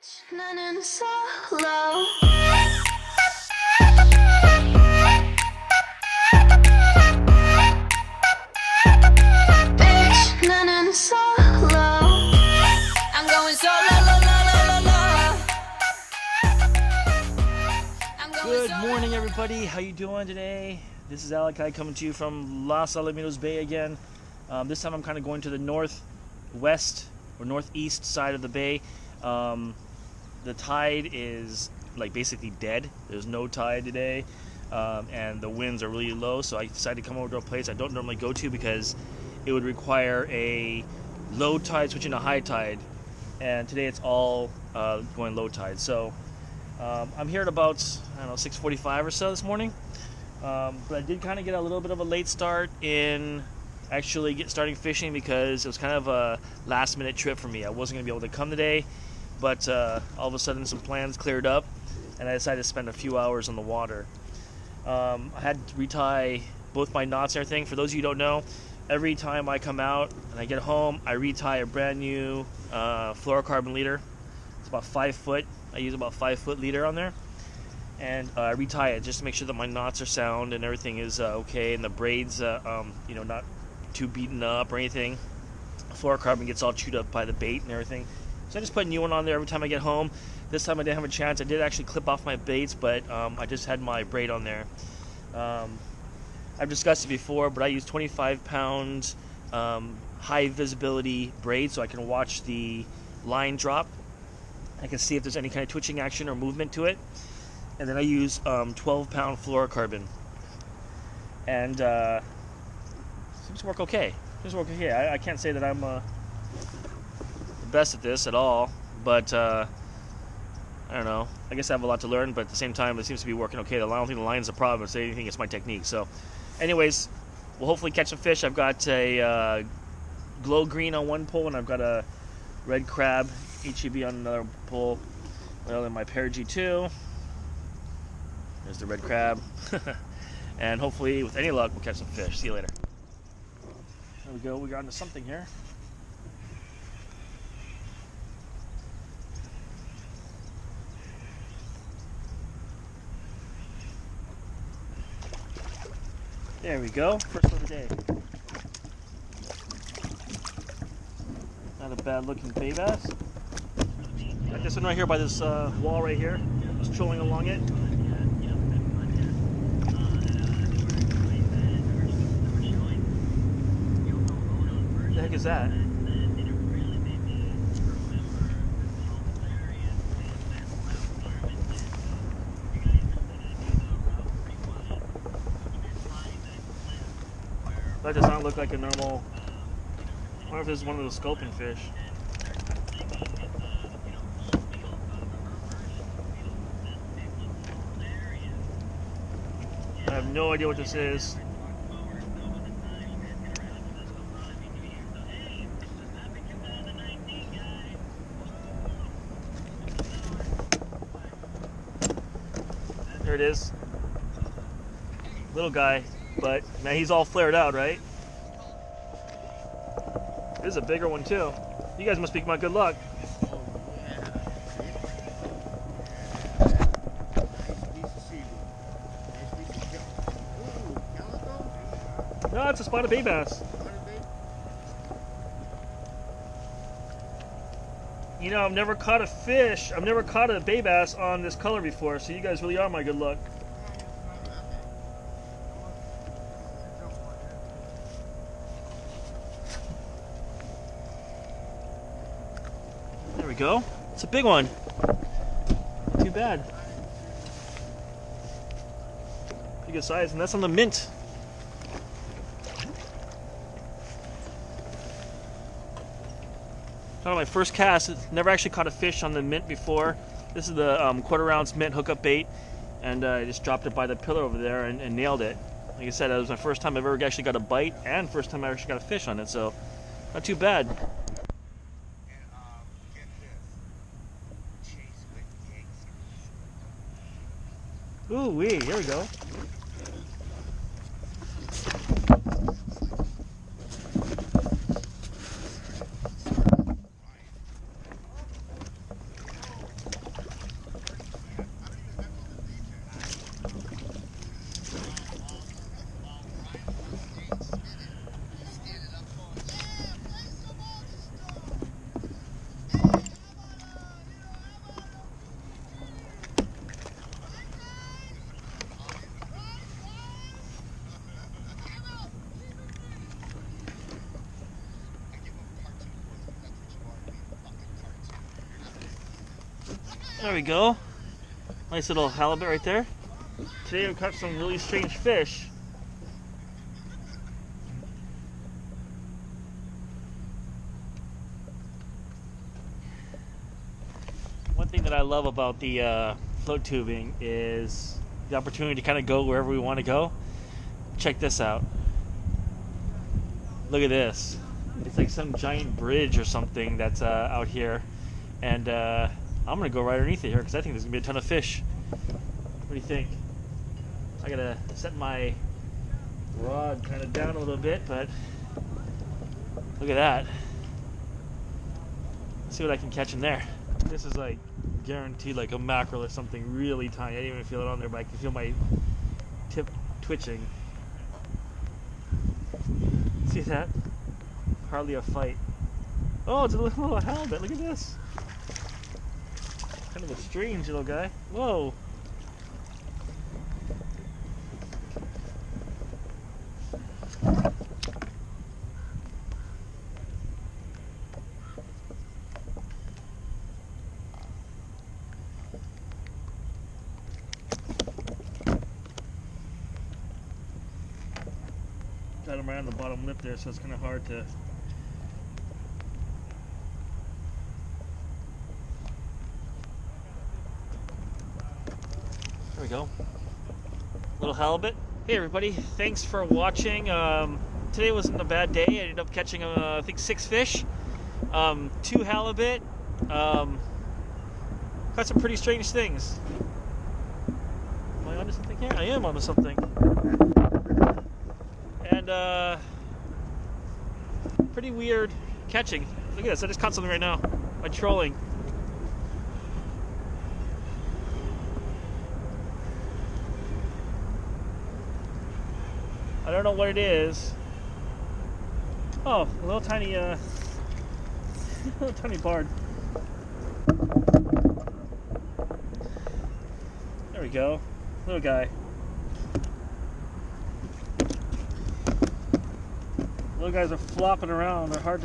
None solo. Bitch, none solo. I'm going solo, la, la, la, la, la. Good morning, everybody. How you doing today? This is Alakai coming to you from Los Alamitos Bay again. This time I'm kind of going to the northwest or northeast side of the bay. The tide is like basically dead. There's no tide today, and the winds are really low. So I decided to come over to a place I don't normally go to because it would require a low tide switching to high tide, and today it's all going low tide. So I'm here at about 6:45 or so this morning, but I did kind of get a little bit of a late start in actually starting fishing because it was kind of a last minute trip for me. I wasn't going to be able to come today, but all of a sudden some plans cleared up and I decided to spend a few hours on the water. I had to retie both my knots and everything. For those of you who don't know, every time I come out and I get home, I retie a brand new fluorocarbon leader. It's about 5 foot. I use about 5 foot leader on there, and I retie it just to make sure that my knots are sound and everything is okay, and the braids not too beaten up or anything. Fluorocarbon gets all chewed up by the bait and everything. So I just put a new one on there every time I get home. This time I didn't have a chance. I did actually clip off my baits, but I just had my braid on there. I've discussed it before, but I use 25-pound high visibility braid so I can watch the line drop. I can see if there's any kind of twitching action or movement to it. And then I use 12-pound fluorocarbon. And seems to work okay. I can't say that I'm the best at this at all, but I don't know. I guess I have a lot to learn, but at the same time, it seems to be working okay. I don't think the line's a problem. It's anything. It's my technique. So, anyways, we'll hopefully catch some fish. I've got a glow green on one pole, and I've got a red crab HEB on another pole. Well, in my pair G2. There's the red crab. And hopefully, with any luck, we'll catch some fish. See you later. There we go. We got into something here. There we go. First of the day. Not a bad looking bay bass. Got this one right here by this wall right here. Just trolling along it. What the heck is that? That does not look like a normal. I wonder if this is one of those sculpin fish. I have no idea what this is. There it is. Little guy, but man, he's all flared out, right? This is a bigger one too. You guys must be my good luck. No, it's a spotted bay bass. You know, I've never caught a fish. I've never caught a bay bass on this color before, so you guys really are my good luck. There we go. It's a big one. Not too bad. Pretty good size, and that's on the mint. Kind of my first cast. Never actually caught a fish on the mint before. This is the 1/4 ounce mint hookup bait, and I just dropped it by the pillar over there and nailed it. Like I said, it was my first time I've ever actually got a bite, and first time I actually got a fish on it, so not too bad. Ooh wee, here we go. There we go. Nice little halibut right there. Today we caught some really strange fish. One thing that I love about the float tubing is the opportunity to kind of go wherever we want to go. Check this out. Look at this. It's like some giant bridge or something that's out here. And I'm going to go right underneath it here because I think there's going to be a ton of fish. What do you think? I got to set my rod kind of down a little bit, but look at that. Let's see what I can catch in there. This is like guaranteed like a mackerel or something really tiny. I didn't even feel it on there, but I can feel my tip twitching. See that? Hardly a fight. Oh, it's a little halibut. Look at this. Kind of a strange little guy. Whoa. Got him right on the bottom lip there, so it's kind of hard to. There we go. Little halibut. Hey everybody, thanks for watching. Today wasn't a bad day. I ended up catching, I think 6 fish, 2 halibut. Caught some pretty strange things. Am I onto something here? I am onto something. And pretty weird catching. Look at this, I just caught something right now by trolling. I don't know what it is. Oh, a little tiny little tiny barred. There we go. Little guy. Little guys are flopping around. They're hard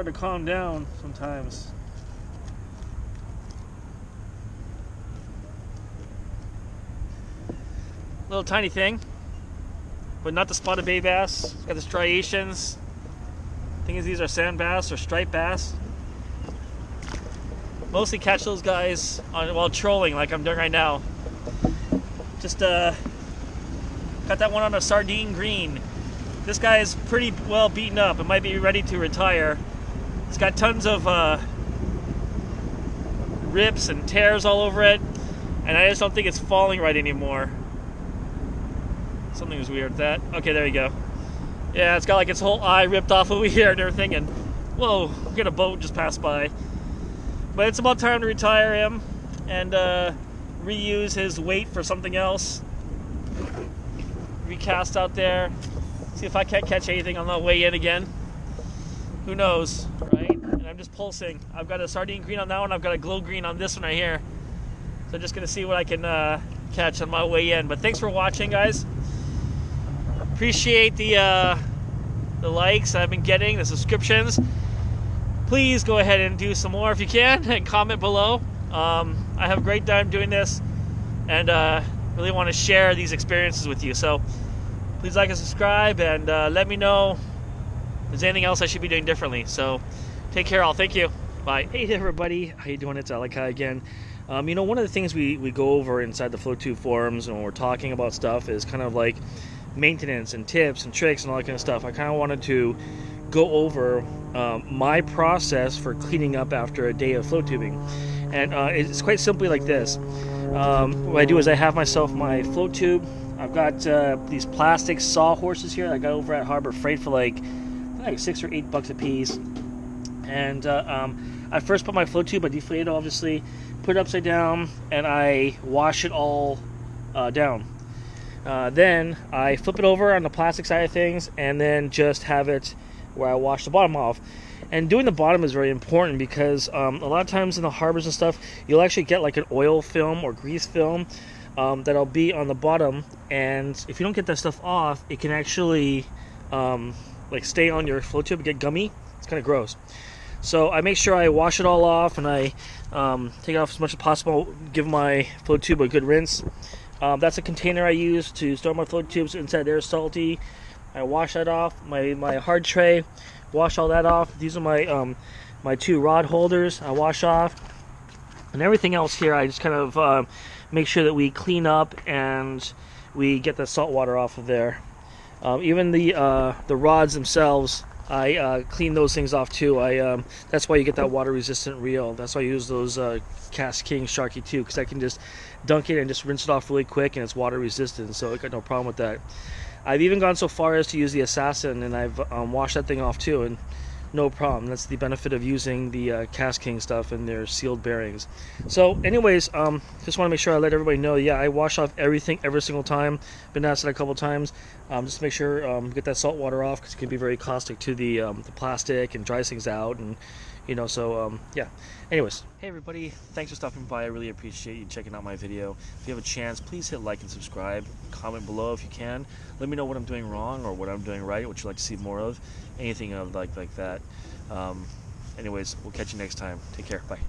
to calm down sometimes. Little tiny thing, but not the spotted bay bass. It's got the striations. Thing is, these are sand bass or striped bass. Mostly catch those guys while trolling, like I'm doing right now. Just got that one on a sardine green. This guy is pretty well beaten up. It might be ready to retire. It's got tons of rips and tears all over it, and I just don't think it's falling right anymore. Something was weird with that. Okay, there you go. Yeah, it's got like its whole eye ripped off over here and everything, and whoa, we got a boat just passed by. But it's about time to retire him and reuse his weight for something else. Recast out there. See if I can't catch anything on the way in again. Who knows, right? And I'm just pulsing. I've got a sardine green on that one. I've got a glow green on this one right here. So I'm just going to see what I can catch on my way in. But thanks for watching, guys. Appreciate the likes I've been getting, the subscriptions. Please go ahead and do some more if you can, and comment below. I have a great time doing this, and really want to share these experiences with you. So please like and subscribe, and let me know if there's anything else I should be doing differently. So take care all. Thank you. Bye. Hey everybody, how you doing? It's Alakai again. You know, one of the things we go over inside the Float Tube forums when we're talking about stuff is kind of like maintenance and tips and tricks and all that kind of stuff. I kind of wanted to go over my process for cleaning up after a day of float tubing, and it's quite simply like this. What I do is I have myself my float tube. I've got these plastic sawhorses here I got over at Harbor Freight for like $6 or $8 a piece, and I first put my float tube, I deflate it obviously, put it upside down, and I wash it all down. Then I flip it over on the plastic side of things, and then just have it where I wash the bottom off. And doing the bottom is very important because a lot of times in the harbors and stuff, you'll actually get like an oil film or grease film that'll be on the bottom, and if you don't get that stuff off, it can actually like stay on your float tube and get gummy. It's kind of gross. So I make sure I wash it all off, and I take it off as much as possible. Give my float tube a good rinse. That's a container I use to store my float tubes. Inside there is salty. I wash that off. My hard tray, wash all that off. These are my my 2 rod holders. I wash off, and everything else here I just kind of make sure that we clean up and we get the salt water off of there. Even the rods themselves, I clean those things off too. That's why you get that water resistant reel. That's why I use those Cast King Sharky too, because I can just dunk it and just rinse it off really quick, and it's water resistant, so I got no problem with that. I've even gone so far as to use the Assassin, and I've washed that thing off too, and no problem. That's the benefit of using the Cast King stuff and their sealed bearings. So anyways, just want to make sure I let everybody know, yeah, I wash off everything every single time. Been asked that a couple times. Just to make sure get that salt water off, because it can be very caustic to the plastic and dries things out, and you know, so yeah. Anyways, hey everybody, thanks for stopping by. I really appreciate you checking out my video. If you have a chance, please hit like and subscribe. Comment below if you can. Let me know what I'm doing wrong or what I'm doing right, what you'd like to see more of, anything of like that. Anyways, we'll catch you next time. Take care. Bye.